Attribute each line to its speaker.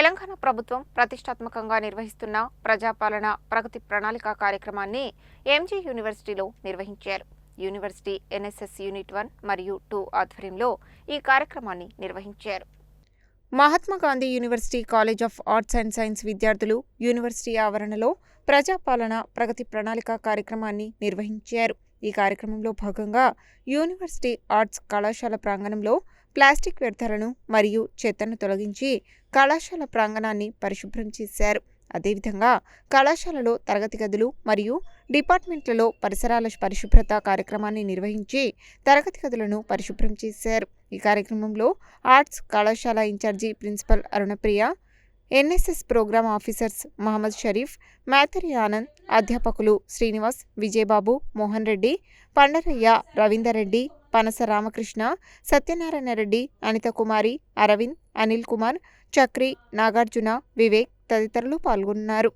Speaker 1: తెలంగాణ ప్రభుత్వం ప్రతిష్టాత్మకంగా నిర్వహిస్తున్న ప్రజాపాలన ప్రగతి ప్రణాళిక కార్యక్రమాన్ని ఎంజీ యూనివర్సిటీలో నిర్వహించారు. యూనివర్సిటీ ఎన్ఎస్ఎస్ యూనిట్ 1 మరియు 2 ఆధ్వర్యంలో ఈ కార్యక్రమాన్ని నిర్వహించారు. Mahatma Gandhi university college of arts and science విద్యార్థులు యూనివర్సిటీ ఆవరణలో ప్రజాపాలన ప్రగతి ప్రణాళిక కార్యక్రమాన్ని నిర్వహించారు. ఈ కార్యక్రమంలో భాగంగా యూనివర్సిటీ ఆర్ట్స్ కళాశాల ప్రాంగణంలో ప్లాస్టిక్ వ్యర్థాలను మరియు చెత్తను తొలగించి కళాశాల ప్రాంగణాన్ని పరిశుభ్రం చేశారు. అదేవిధంగా కళాశాలలో తరగతి గదులు మరియు డిపార్ట్మెంట్లలో పరిసరాల పరిశుభ్రత కార్యక్రమాన్ని నిర్వహించి తరగతి గదులను పరిశుభ్రం చేశారు. ఈ కార్యక్రమంలో ఆర్ట్స్ కళాశాల incharge principal Arunapriya, NSS programme officers Mohammed Sharif, Metari Anand, అధ్యాపకులు శ్రీనివాస్, విజయబాబు, మోహన్ రెడ్డి, పండరయ్య, రవీందర్ రెడ్డి, పనస రామకృష్ణ, సత్యనారాయణ రెడ్డి, అనిత కుమారి, అరవింద్, అనిల్ కుమార్, చక్రి, నాగార్జున, వివేక్ తదితరులు పాల్గొన్నారు.